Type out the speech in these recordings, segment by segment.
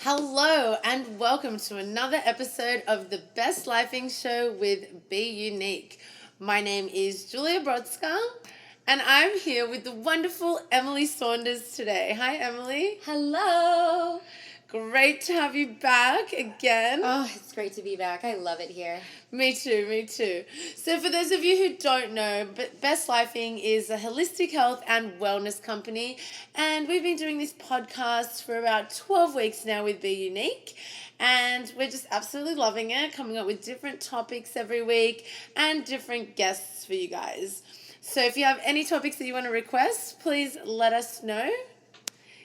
Hello and welcome to another episode of the Best Lifing Show with Be Unique. My name is Julia Brodska and I'm here with the wonderful Emily Saunders today. Hi, Emily. Hello. Great to have you back again. Oh, it's great to be back. I love it here. Me too. So for those of you who don't know, Best Lifing is a holistic health and wellness company, and we've been doing this podcast for about 12 weeks now with Be Unique, and we're just absolutely loving it, coming up with different topics every week and different guests for you guys. So if you have any topics that you want to request, please let us know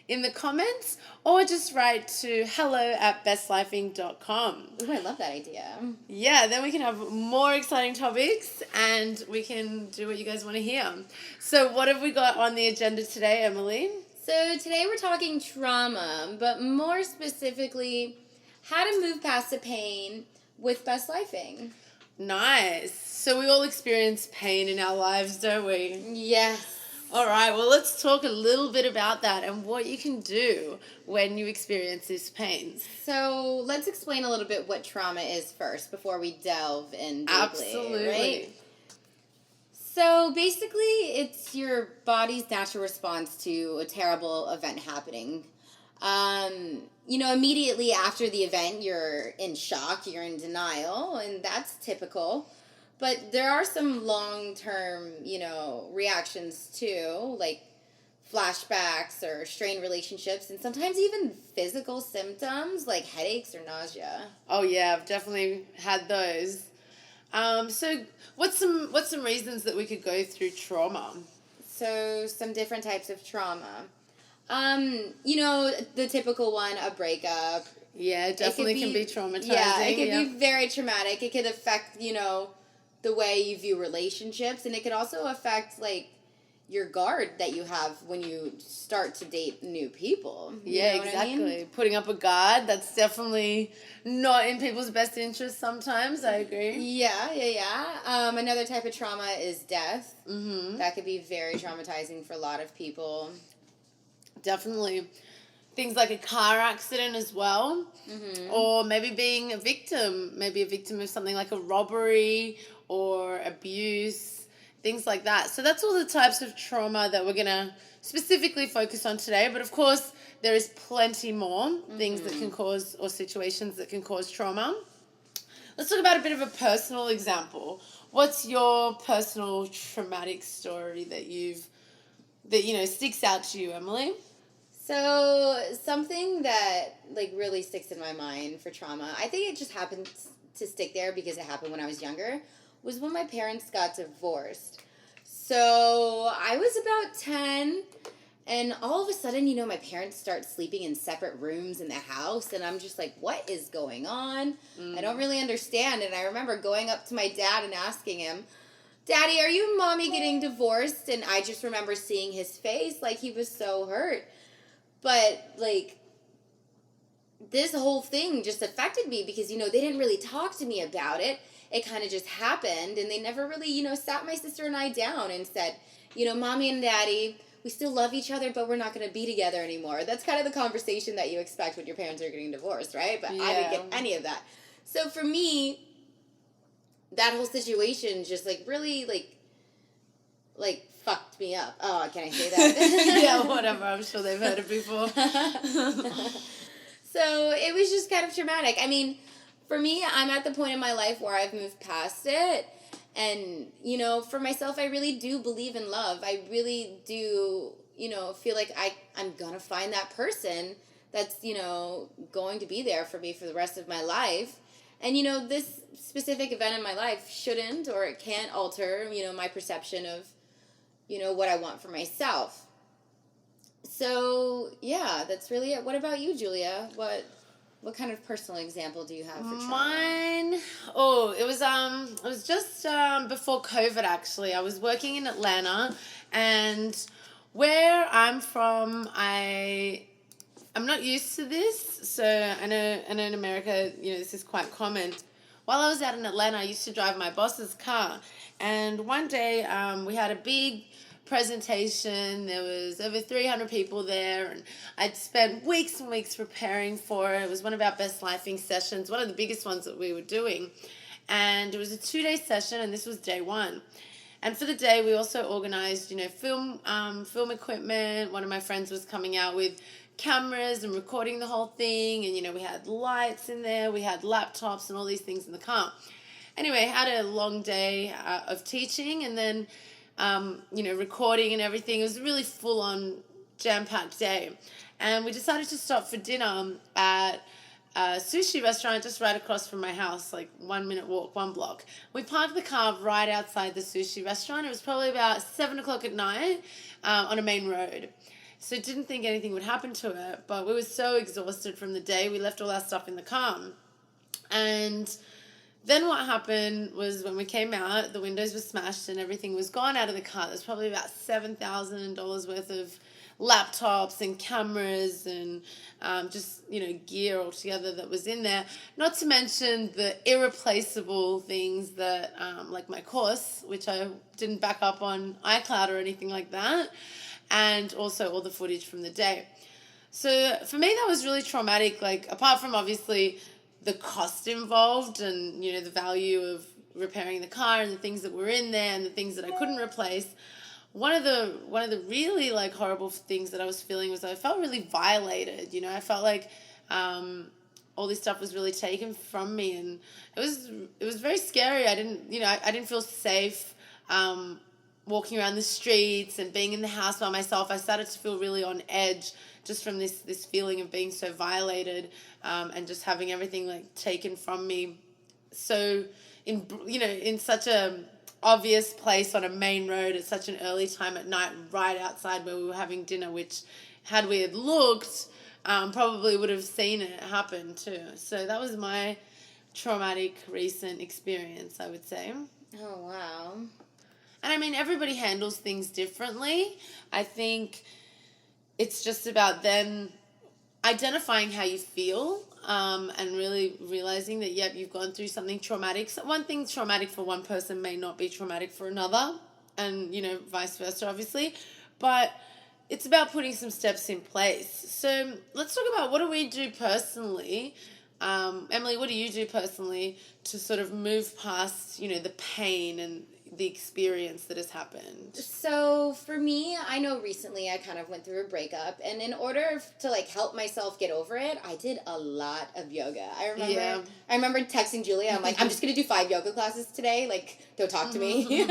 in the comments or just write to hello@bestlifing.com. Ooh, I love that idea. Yeah, then we can have more exciting topics and we can do what you guys want to hear. So what have we got on the agenda today, Emily? So today we're talking trauma, but more specifically, how to move past the pain with best lifing. Nice. So we all experience pain in our lives, don't we? Yes. All right, well, let's talk a little bit about that and what you can do when you experience these pains. So let's explain a little bit what trauma is first before we delve in deeply. Absolutely. Right? So basically, it's your body's natural response to a terrible event happening. Immediately after the event, you're in shock, you're in denial, and that's typical. But there are some long-term, reactions too, like flashbacks or strained relationships, and sometimes even physical symptoms like headaches or nausea. Oh yeah, I've definitely had those. So what's some reasons that we could go through trauma? So some different types of trauma. The typical one, a breakup. Yeah, it definitely can be traumatizing. Yeah, it can be very traumatic. It could affect, the way you view relationships, and it could also affect, your guard that you have when you start to date new people. Yeah, exactly. I mean? Putting up a guard, that's definitely not in people's best interest sometimes, I agree. Yeah. Another type of trauma is death. Mm-hmm. That could be very traumatizing for a lot of people. Definitely. Things like a car accident as well. Mm-hmm. Or maybe being a victim of something like a robbery or abuse, things like that. So that's all the types of trauma that we're going to specifically focus on today. But of course, there is plenty more things that can cause, or situations that can cause trauma. Let's talk about a bit of a personal example. What's your personal traumatic story that sticks out to you, Emily? So something that really sticks in my mind for trauma, I think it just happens to stick there because it happened when I was younger, was when my parents got divorced. So I was about 10, and all of a sudden, my parents start sleeping in separate rooms in the house, and I'm just like, what is going on? I don't really understand. And I remember going up to my dad and asking him, Daddy, are you and Mommy getting divorced? And I just remember seeing his face, he was so hurt. But, this whole thing just affected me because, they didn't really talk to me about it. It kind of just happened, and they never really, sat my sister and I down and said, Mommy and Daddy, we still love each other, but we're not going to be together anymore. That's kind of the conversation that you expect when your parents are getting divorced, right? But I didn't get any of that. So for me, that whole situation just, really, fucked me up. Oh, can I say that? Yeah, whatever. I'm sure they've heard it before. So it was just kind of traumatic. I mean, for me, I'm at the point in my life where I've moved past it. And, for myself, I really do believe in love. I really do, feel like I'm going to find that person that's, going to be there for me for the rest of my life. And, this specific event in my life shouldn't or it can't alter, my perception of, what I want for myself. So, yeah, that's really it. What about you, Julia? What kind of personal example do you have for trauma? Mine, it was just before COVID, actually. I was working in Atlanta, and where I'm from, I'm not used to this. So I know in America, this is quite common. While I was out in Atlanta, I used to drive my boss's car, and one day we had a big presentation. There was over 300 people there, and I'd spent weeks and weeks preparing for it. It was one of our best lifing sessions, one of the biggest ones that we were doing. And it was a 2-day session, and this was day one. And for the day, we also organized, film equipment. One of my friends was coming out with cameras and recording the whole thing. And, we had lights in there. We had laptops and all these things in the car. Anyway, had a long day of teaching and then, recording and everything. It was a really full-on, jam-packed day. And we decided to stop for dinner at a sushi restaurant just right across from my house, like 1 minute walk, 1 block. We parked the car right outside the sushi restaurant. It was probably about 7 o'clock at night on a main road. So didn't think anything would happen to it, but we were so exhausted from the day, we left all our stuff in the car. And then what happened was when we came out, the windows were smashed and everything was gone out of the car. There's probably about $7,000 worth of laptops and cameras and gear altogether that was in there. Not to mention the irreplaceable things that, like my course, which I didn't back up on iCloud or anything like that, and also all the footage from the day. So for me, that was really traumatic, like apart from obviously the cost involved and, the value of repairing the car and the things that were in there and the things that I couldn't replace. One of the really like horrible things that I was feeling was I felt really violated. I felt like all this stuff was really taken from me, and it was very scary. I didn't feel safe walking around the streets and being in the house by myself. I started to feel really on edge just from this feeling of being so violated and just having everything like taken from me. So in such a obvious place on a main road at such an early time at night, right outside where we were having dinner, which had we had looked, probably would have seen it happen too. So that was my traumatic recent experience, I would say. Oh, wow. And I mean, everybody handles things differently. I think it's just about then identifying how you feel and really realizing that, yep, you've gone through something traumatic. So one thing traumatic for one person may not be traumatic for another, and, vice versa, obviously. But it's about putting some steps in place. So let's talk about what do we do personally. Emily, what do you do personally to sort of move past, the pain and the experience that has happened? So for me, I know recently I kind of went through a breakup, and in order to like help myself get over it, I did a lot of yoga. I remember texting Julia. I'm like, I'm just gonna do 5 yoga classes today. Like, don't talk to me.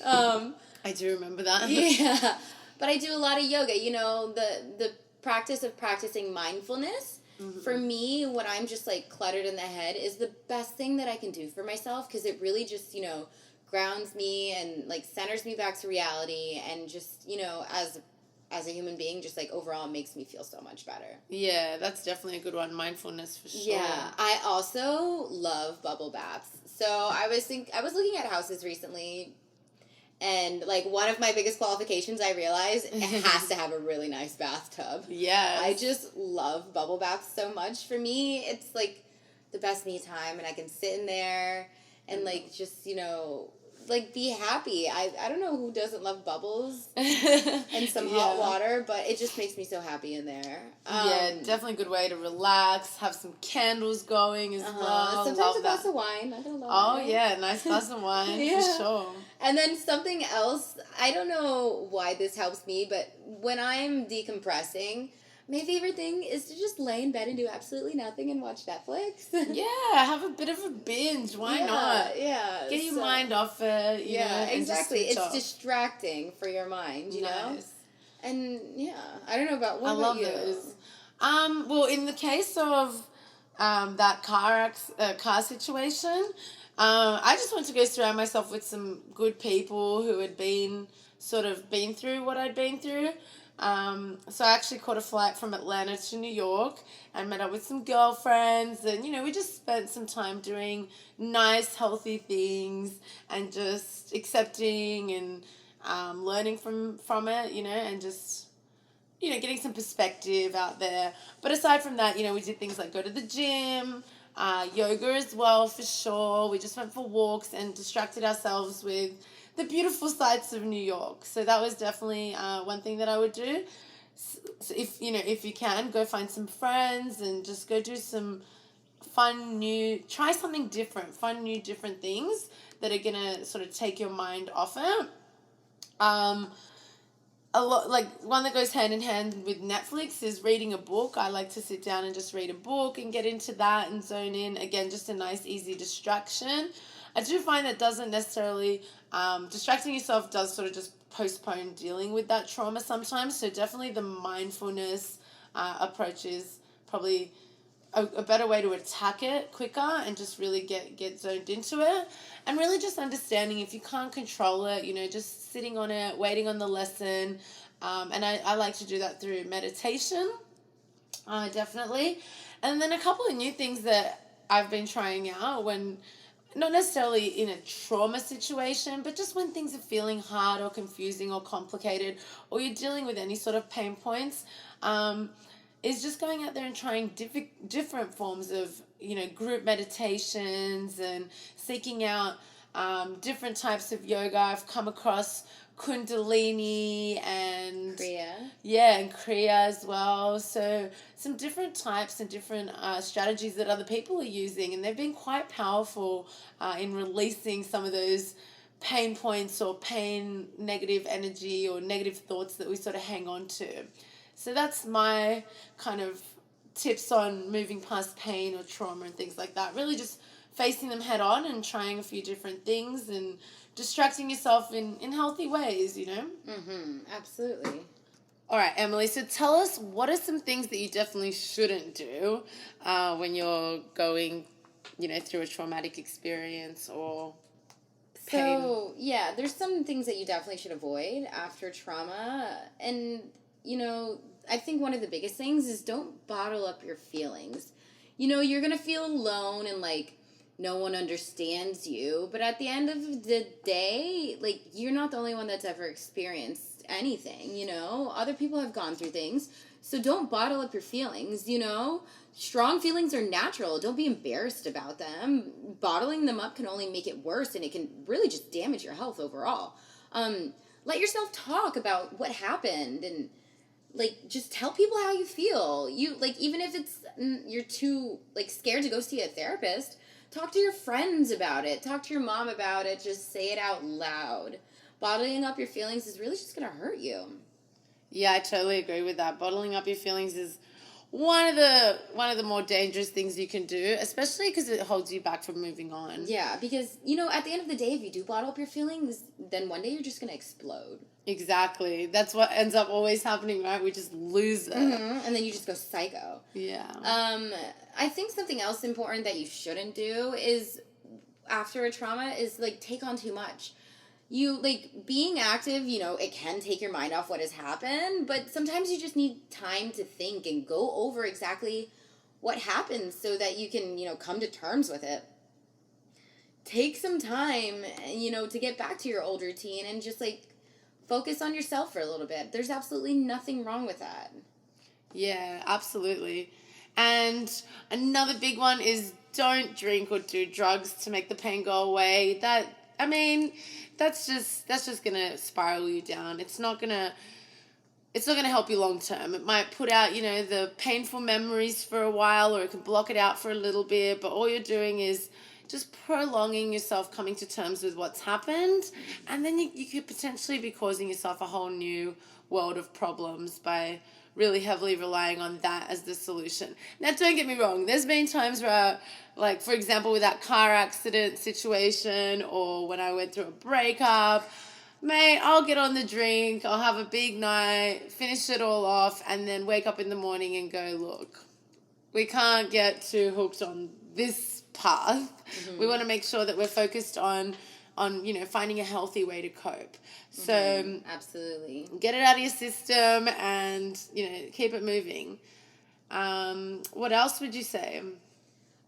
I do remember that. Yeah, but I do a lot of yoga. The practice of practicing mindfulness. Mm-hmm. For me, when I'm just like cluttered in the head, is the best thing that I can do for myself, because it really just grounds me and like centers me back to reality, and just as a human being, just like overall makes me feel so much better. Yeah, that's definitely a good one. Mindfulness for sure. Yeah, I also love bubble baths. So I was looking at houses recently, and like one of my biggest qualifications, I realized it has to have a really nice bathtub. Yeah, I just love bubble baths so much. For me, it's like the best me time, and I can sit in there and like just like be happy. I don't know who doesn't love bubbles and some hot water, but it just makes me so happy in there. Definitely a good way to relax, have some candles going as well. Sometimes a glass of wine, not gonna lie. Oh yeah, nice glass of wine for sure. And then something else, I don't know why this helps me, but when I'm decompressing, my favorite thing is to just lay in bed and do absolutely nothing and watch Netflix. Yeah, have a bit of a binge. Why not? Yeah. Get your mind off it. Exactly. It's distracting for your mind, know? And I don't know about what about you? I love those. Well, in the case of that car situation, I just wanted to go surround myself with some good people who had been through what I'd been through. So I actually caught a flight from Atlanta to New York and met up with some girlfriends, and we just spent some time doing nice, healthy things and just accepting and learning from it, and just getting some perspective out there. But aside from that, we did things like go to the gym, yoga as well for sure. We just went for walks and distracted ourselves with the beautiful sights of New York. So that was definitely one thing that I would do. So if you can, go find some friends and just go do some try something different, different things that are gonna sort of take your mind off it. A lot, like one that goes hand in hand with Netflix is reading a book. I like to sit down and just read a book and get into that and zone in. Again, just a nice, easy distraction. I do find that doesn't necessarily, distracting yourself does sort of just postpone dealing with that trauma sometimes. So definitely the mindfulness approach is probably a better way to attack it quicker and just really get zoned into it. And really just understanding if you can't control it, just sitting on it, waiting on the lesson. And I like to do that through meditation, definitely. And then a couple of new things that I've been trying out when, not necessarily in a trauma situation, but just when things are feeling hard or confusing or complicated, or you're dealing with any sort of pain points, is just going out there and trying different forms of, group meditations and seeking out different types of yoga. I've come across Kundalini and Kriya. Yeah, and Kriya as well. So some different types and different strategies that other people are using, and they've been quite powerful in releasing some of those pain points or negative energy or negative thoughts that we sort of hang on to. So that's my kind of tips on moving past pain or trauma and things like that. Really just facing them head on and trying a few different things and distracting yourself in healthy ways, Mm-hmm. Absolutely. All right, Emily, so tell us, what are some things that you definitely shouldn't do when you're going, through a traumatic experience or pain? So, yeah, there's some things that you definitely should avoid after trauma. And, I think one of the biggest things is don't bottle up your feelings. You're going to feel alone and, no one understands you. But at the end of the day, you're not the only one that's ever experienced anything, Other people have gone through things. So don't bottle up your feelings, Strong feelings are natural. Don't be embarrassed about them. Bottling them up can only make it worse, and it can really just damage your health overall. Let yourself talk about what happened, and just tell people how you feel. Even if you're too scared to go see a therapist, talk to your friends about it. Talk to your mom about it. Just say it out loud. Bottling up your feelings is really just gonna hurt you. Yeah, I totally agree with that. Bottling up your feelings is one of the more dangerous things you can do, especially because it holds you back from moving on. Yeah, because, at the end of the day, if you do bottle up your feelings, then one day you're just going to explode. Exactly. That's what ends up always happening, right? We just lose it. Mm-hmm. And then you just go psycho. Yeah. I think something else important that you shouldn't do is, after a trauma, is, take on too much. Being active, it can take your mind off what has happened, but sometimes you just need time to think and go over exactly what happened so that you can, come to terms with it. Take some time, to get back to your old routine and just, focus on yourself for a little bit. There's absolutely nothing wrong with that. Yeah, absolutely. And another big one is don't drink or do drugs to make the pain go away. That's just gonna spiral you down. It's not gonna help you long term. It might put out, the painful memories for a while, or it can block it out for a little bit, but all you're doing is just prolonging yourself coming to terms with what's happened, and then you could potentially be causing yourself a whole new world of problems by really heavily relying on that as the solution. Now, don't get me wrong. There's been times where, for example, with that car accident situation, or when I went through a breakup, mate, I'll get on the drink, I'll have a big night, finish it all off, and then wake up in the morning and go, look, we can't get too hooked on this path. Mm-hmm. We want to make sure that we're focused on finding a healthy way to cope. So absolutely, get it out of your system and, keep it moving. What else would you say?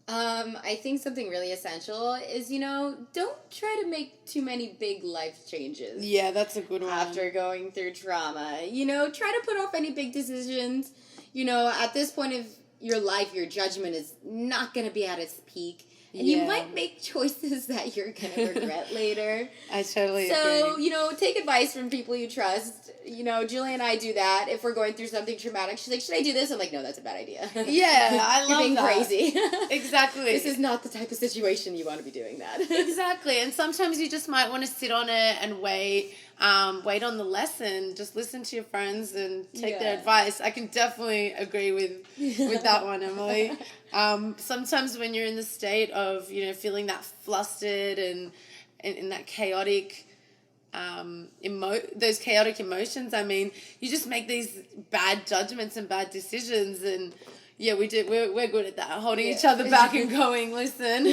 I think something really essential is, don't try to make too many big life changes. Yeah, that's a good one. After going through trauma. Try to put off any big decisions. At this point of your life, your judgment is not going to be at its peak. And you Yeah. might make choices that you're going to regret later. I totally So, agree. you know, take advice from people you trust. You know, Julie and I do that if we're going through something traumatic. She's like, should I do this? I'm like, no, that's a bad idea. Yeah, I love You're being that. crazy. Exactly. This is not the type of situation you want to be doing that. Exactly. And sometimes you just might want to sit on it and wait on the lesson. Just listen to your friends and take their Yeah. advice. I can definitely agree with that one, Emily. Sometimes when you're in the state of, you know, feeling that flustered and in that chaotic those chaotic emotions, I mean, you just make these bad judgments and bad decisions, and yeah, we're good at that, holding each other back and going, listen,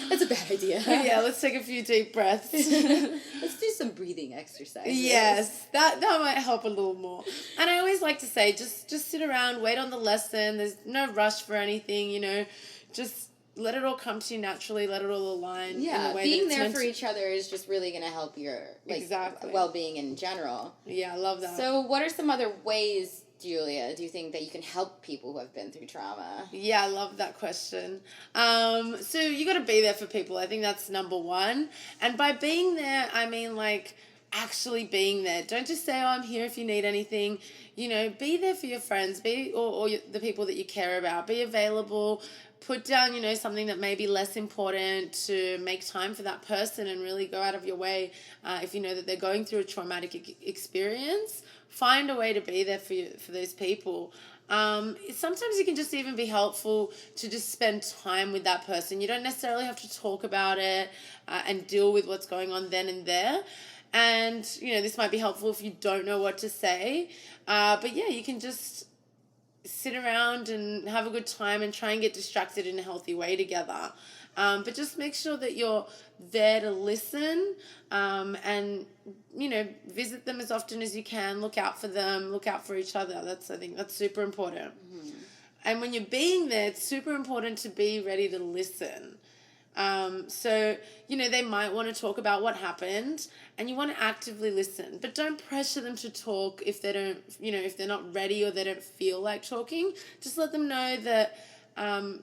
That's a bad idea. yeah, let's take a few deep breaths. Let's do some breathing exercises. Yes, that might help a little more. And I always like to say, just sit around, wait on the lesson. There's no rush for anything, you know, just let it all come to you naturally, let it all align in Yeah, the way being that it's there meant for to. each other is just really going to help your Exactly. well-being in general. Yeah, I love that. So what are some other ways, Julia, do you think that you can help people who have been through trauma? Yeah, I love that question. So you got to be there for people. I think that's number one. And by being there, I mean like actually being there. Don't just say, "Oh, I'm here if you need anything." You know, be there for your friends, or the people that you care about. Be available. Put down, you know, something that may be less important to make time for that person, and really go out of your way if you know that they're going through a traumatic experience. Find a way to be there for those people. Sometimes it can just even be helpful to just spend time with that person. You don't necessarily have to talk about it and deal with what's going on then and there. And, you know, this might be helpful if you don't know what to say. But yeah, you can just sit around and have a good time and try and get distracted in a healthy way together. But just make sure that you're there to listen and, you know, visit them as often as you can. Look out for them. Look out for each other. I think that's super important. Mm-hmm. And when you're being there, it's super important to be ready to listen. So, you know, they might want to talk about what happened and you want to actively listen, but don't pressure them to talk if they don't, you know, if they're not ready or they don't feel like talking. Just let them know that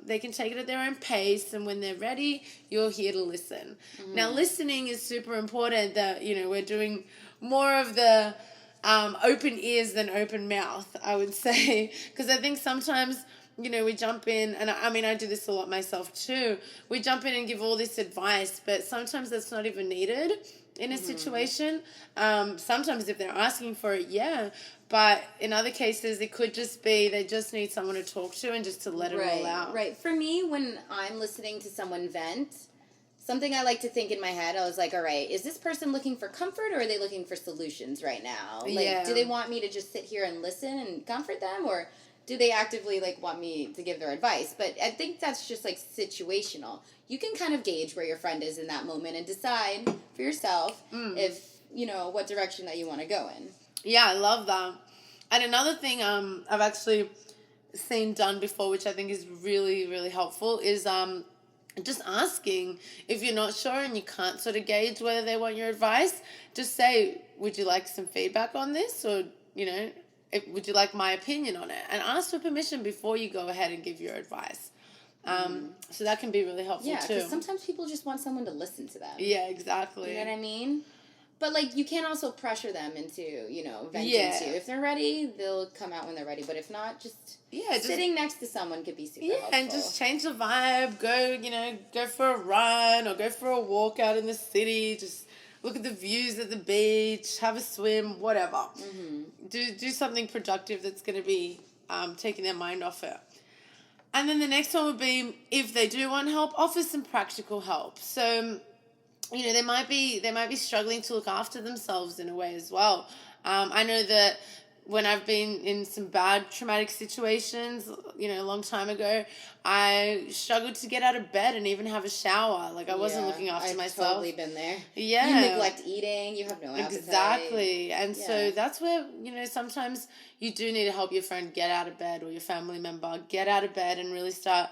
they can take it at their own pace, and when they're ready, you're here to listen. Mm. Now, listening is super important. That, you know, we're doing more of the open ears than open mouth, I would say, because I think sometimes, you know, we jump in, and I mean, I do this a lot myself too. We jump in and give all this advice, but sometimes that's not even needed in a situation. Sometimes if they're asking for it, yeah. But in other cases, it could just be they just need someone to talk to and just to let it all out. Right. For me, when I'm listening to someone vent, something I like to think in my head, I was like, all right, is this person looking for comfort or are they looking for solutions right now? Like, do they want me to just sit here and listen and comfort them, or do they actively, like, want me to give their advice? But I think that's just, like, situational. You can kind of gauge where your friend is in that moment and decide for yourself if, you know, what direction that you want to go in. Yeah, I love that. And another thing I've actually seen done before, which I think is really, really helpful, is just asking. If you're not sure and you can't sort of gauge whether they want your advice, just say, would you like some feedback on this? Or, you know, would you like my opinion on it? And ask for permission before you go ahead and give your advice. So that can be really helpful too. Yeah, because sometimes people just want someone to listen to them. Yeah, exactly. You know what I mean? But, like, you can't also pressure them into, you know, venting to you. If they're ready, they'll come out when they're ready. But if not, just sitting next to someone could be super helpful. And just change the vibe. Go for a run or go for a walk out in the city. Just look at the views at the beach, have a swim, whatever. Mm-hmm. Do something productive that's going to be taking their mind off it. And then the next one would be, if they do want help, offer some practical help. So, you know, they might be struggling to look after themselves in a way as well. I know that when I've been in some bad traumatic situations, you know, a long time ago, I struggled to get out of bed and even have a shower. Like, I wasn't looking after myself. I've totally been there. Yeah. You neglect eating, you have no appetite. Exactly. And so that's where, you know, sometimes you do need to help your friend get out of bed, or your family member get out of bed and really start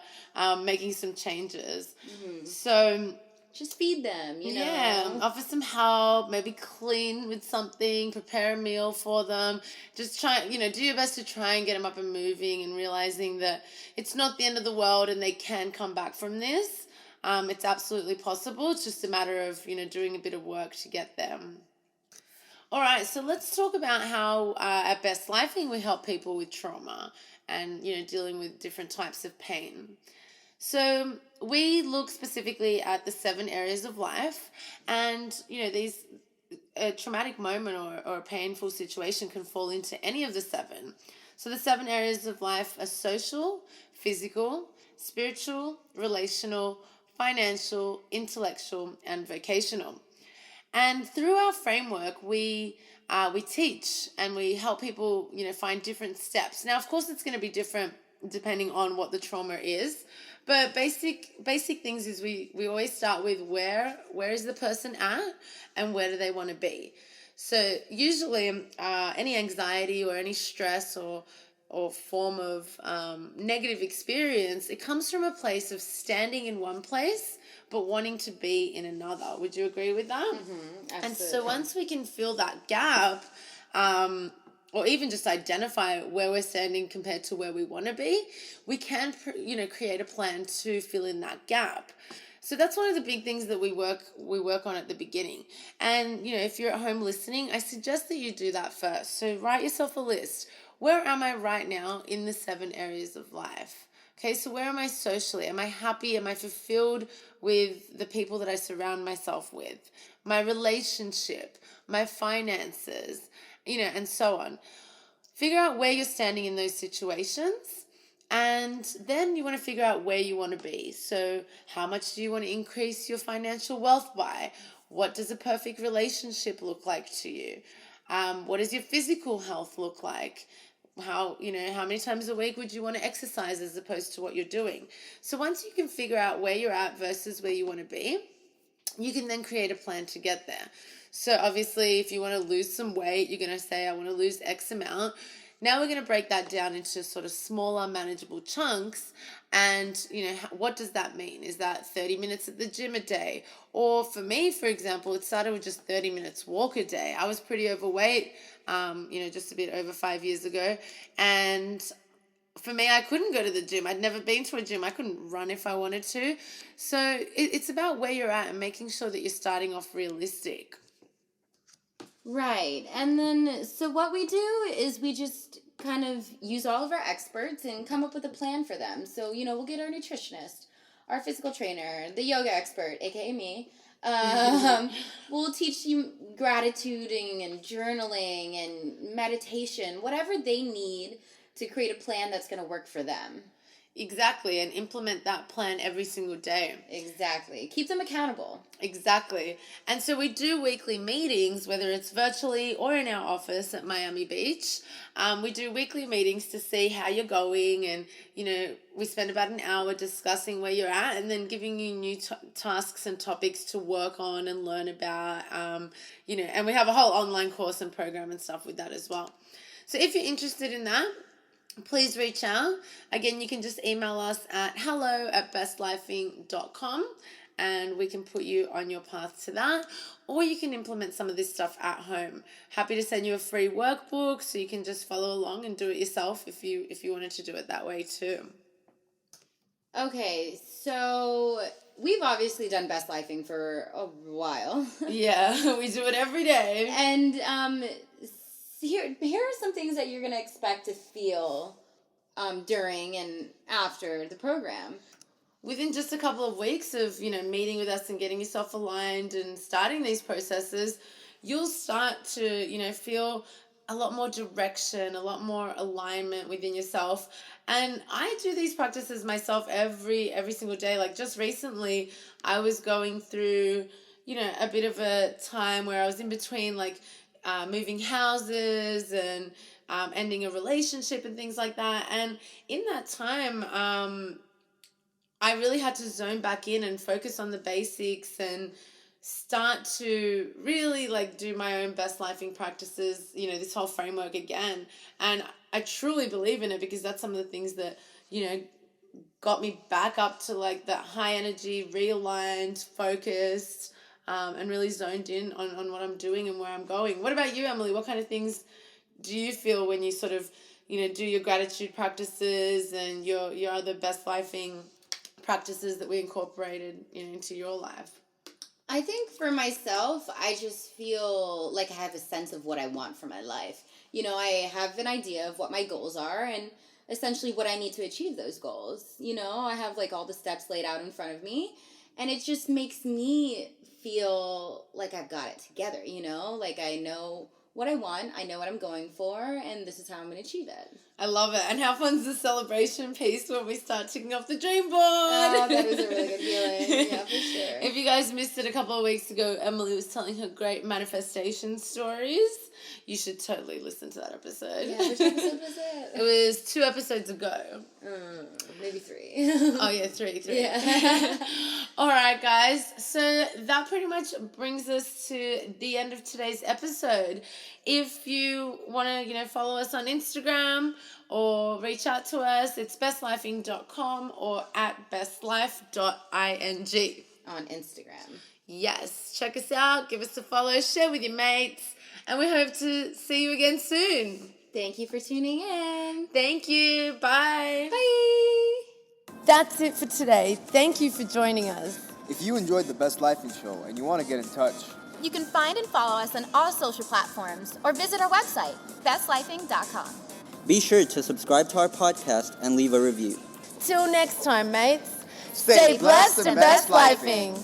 making some changes. Mm-hmm. So just feed them, you know. Yeah, offer some help, maybe clean with something, prepare a meal for them. Just try, you know, do your best to try and get them up and moving and realizing that it's not the end of the world and they can come back from this. It's absolutely possible. It's just a matter of, doing a bit of work to get there. All right, so let's talk about how at Best Lifing we help people with trauma and, dealing with different types of pain. So we look specifically at the 7 areas of life, and, these a traumatic moment or a painful situation can fall into any of the 7. So the 7 areas of life are social, physical, spiritual, relational, financial, intellectual, and vocational. And through our framework, we teach and we help people, find different steps. Now, of course, it's going to be different depending on what the trauma is, but basic things is we always start with where is the person at and where do they want to be. So usually, any anxiety or any stress or form of negative experience, it comes from a place of standing in one place but wanting to be in another. Would you agree with that? Mm-hmm, and so once we can fill that gap, or even just identify where we're standing compared to where we want to be, we can create a plan to fill in that gap. So that's one of the big things that we work on at the beginning. And if you're at home listening, I suggest that you do that first. So write yourself a list. Where am I right now in the 7 areas of life? Okay, so where am I socially? Am I happy? Am I fulfilled with the people that I surround myself with? My relationship, my finances, and so on. Figure out where you're standing in those situations, and then you want to figure out where you want to be. So how much do you want to increase your financial wealth by? What does a perfect relationship look like to you? What does your physical health look like? How many times a week would you want to exercise as opposed to what you're doing? So once you can figure out where you're at versus where you want to be, you can then create a plan to get there. So obviously, if you want to lose some weight, you're going to say, I want to lose X amount. Now we're going to break that down into sort of smaller, manageable chunks. And, what does that mean? Is that 30 minutes at the gym a day? Or for me, for example, it started with just 30 minutes walk a day. I was pretty overweight, just a bit over 5 years ago. And for me, I couldn't go to the gym. I'd never been to a gym. I couldn't run if I wanted to. So it's about where you're at and making sure that you're starting off realistic. Right. And then, so what we do is we just kind of use all of our experts and come up with a plan for them. So, we'll get our nutritionist, our physical trainer, the yoga expert, aka me. We'll teach you gratituding and journaling and meditation, whatever they need to create a plan that's going to work for them. Exactly, and implement that plan every single day. Exactly. Keep them accountable. Exactly. And so we do weekly meetings, whether it's virtually or in our office at Miami Beach. We do weekly meetings to see how you're going, and, we spend about an hour discussing where you're at and then giving you new tasks and topics to work on and learn about, and we have a whole online course and program and stuff with that as well. So if you're interested in that, please reach out. Again, you can just email us at hello@bestlifing.com and we can put you on your path to that. Or you can implement some of this stuff at home. Happy to send you a free workbook so you can just follow along and do it yourself if you wanted to do it that way too. Okay, so we've obviously done Best Lifing for a while. Yeah, we do it every day. And here are some things that you're going to expect to feel during and after the program. Within just a couple of weeks of, meeting with us and getting yourself aligned and starting these processes, you'll start to, feel a lot more direction, a lot more alignment within yourself. And I do these practices myself every single day. Like just recently, I was going through, a bit of a time where I was in between moving houses and ending a relationship and things like that. And in that time, I really had to zone back in and focus on the basics and start to really do my own best lifing practices, this whole framework again. And I truly believe in it because that's some of the things that, got me back up to that high energy, realigned, focused, and really zoned in on what I'm doing and where I'm going. What about you, Emily? What kind of things do you feel when you do your gratitude practices and your other best lifing practices that we incorporated into your life? I think for myself, I just feel like I have a sense of what I want for my life. I have an idea of what my goals are and essentially what I need to achieve those goals. I have like all the steps laid out in front of me, and it just makes me feel like I've got it together, like I know what I want, I know what I'm going for, and this is how I'm going to achieve it. I love it. And how fun's the celebration piece when we start ticking off the dream board? Oh, that is a really good feeling. Yeah, for sure. If you guys missed it a couple of weeks ago, Emily was telling her great manifestation stories. You should totally listen to that episode. Yeah, which episode was it? It was 2 episodes ago. Maybe 3. Oh, yeah, 3. Yeah. All right, guys. So that pretty much brings us to the end of today's episode. If you want to, follow us on Instagram or reach out to us, it's bestlifing.com or at bestlife.ing. On Instagram. Yes. Check us out. Give us a follow. Share with your mates. And we hope to see you again soon. Thank you for tuning in. Thank you. Bye. Bye. That's it for today. Thank you for joining us. If you enjoyed the Best Lifing Show and you want to get in touch, you can find and follow us on all social platforms or visit our website, bestlifing.com. Be sure to subscribe to our podcast and leave a review. Till next time, mates. Stay blessed and best lifing.